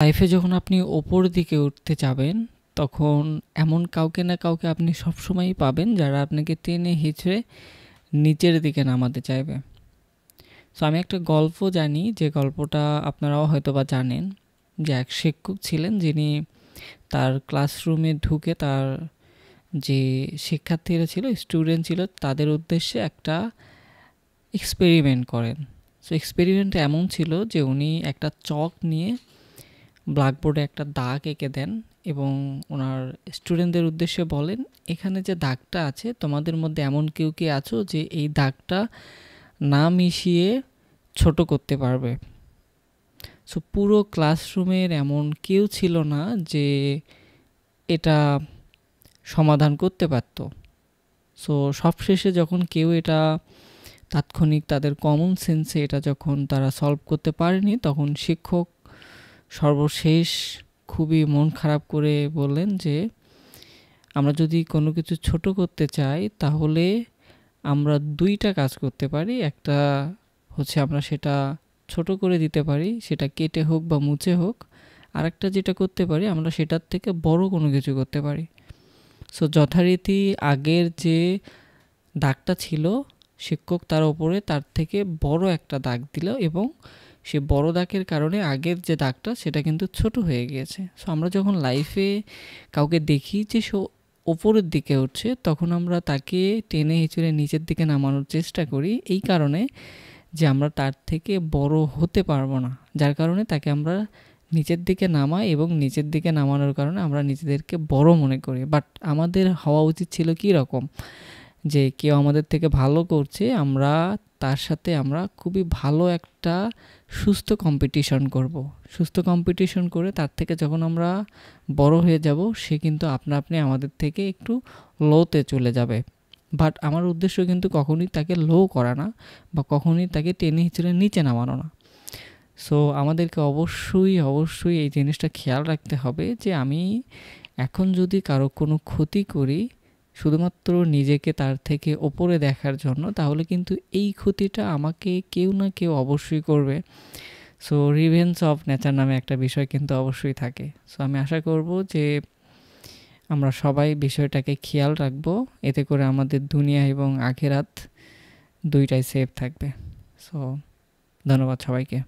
লাইফে যখন আপনি ওপর দিকে উঠতে যাবেন, তখন এমন কাউকে না কাউকে আপনি সবসময়ই পাবেন যারা আপনাকে টেনে হিঁচড়ে নিচের দিকে নামাতে চাইবে। সো আমি একটা গল্প জানি, যে গল্পটা আপনারাও হয়তো বা জানেন, যে এক শিক্ষক ছিলেন যিনি তার ক্লাসরুমে ঢুকে তার যে শিক্ষার্থীরা ছিল, স্টুডেন্ট ছিল, তাদের উদ্দেশ্যে একটা এক্সপেরিমেন্ট করেন। সো এক্সপেরিমেন্টটা এমন ছিল যে উনি একটা চক নিয়ে ব্ল্যাকবোর্ডে একটা দাগ এঁকে দেন এবং ওনার স্টুডেন্টদের উদ্দেশ্যে বলেন, এখানে যে দাগটা আছে তোমাদের মধ্যে এমন কেউ কি আছো যে এই দাগটা না মিশিয়ে ছোট করতে পারবে। সো পুরো ক্লাসরুমের এমন কেউ ছিল না যে এটা সমাধান করতে পারত। সো সবশেষে যখন কেউ এটা তাৎক্ষণিক তাদের কমন সেন্সে এটা যখন তারা সলভ করতে পারেনি, তখন শিক্ষক সর্বশেষ খুবই মন খারাপ করে বললেন যে আমরা যদি কোনো কিছু ছোট করতে চাই তাহলে আমরা দুইটা কাজ করতে পারি। একটা হচ্ছে আমরা সেটা ছোট করে দিতে পারি, সেটা কেটে হোক বা মুছে হোক। আরেকটা যেটা করতে পারি, আমরা সেটার থেকে বড় কোনো কিছু করতে পারি। সো যথারীতি আগের যে দাগটা ছিল, শিক্ষক তার ওপরে তার থেকে বড় একটা দাগ দিল এবং সে বড় দাগের কারণে আগের যে দাগটা সেটা কিন্তু ছোট হয়ে গিয়েছে। সো আমরা যখন লাইফে কাউকে দেখি যে সে ওপরের দিকে উঠছে, তখন আমরা তাকে টেনে হিঁচড়ে নিচের দিকে নামানোর চেষ্টা করি, এই কারণে যে আমরা তার থেকে বড় হতে পারবো না, যার কারণে তাকে আমরা নিচের দিকে নামাই এবং নিচের দিকে নামানোর কারণে আমরা নিজেদেরকে বড় মনে করি। বাট আমাদের হওয়া উচিত ছিল কী রকম, যে কেউ আমাদের থেকে ভালো করছে, আমরা তার সাথে আমরা খুবই ভালো একটা সুস্থ কম্পিটিশন করব। সুস্থ কম্পিটিশন করে তার থেকে যখন আমরা বড় হয়ে যাব, সে কিন্তু আপনা আপনি আমাদের থেকে একটু লোতে চলে যাবে। বাট আমার উদ্দেশ্য কিন্তু কখনোই তাকে লো করা না, বা কখনোই তাকে টেনে হিঁচড়ে নিচে নামানো না। সো আমাদেরকে অবশ্যই এই জিনিসটা খেয়াল রাখতে হবে যে আমি এখন যদি কারো কোনো ক্ষতি করি শুধুমাত্র নিজেকে তার থেকে ওপরে দেখার জন্য, তাহলে কিন্তু এই ক্ষতিটা আমাকে কেউ না কেউ অবশ্যই করবে। সো রিভেঞ্জ অফ নেচার নামে একটা বিষয় কিন্তু অবশ্যই থাকে। সো আমি আশা করব যে আমরা সবাই বিষয়টাকে খেয়াল রাখবো, এতে করে আমাদের দুনিয়া এবং আখিরাত দুইটাই সেফ থাকবে। সো ধন্যবাদ সবাইকে।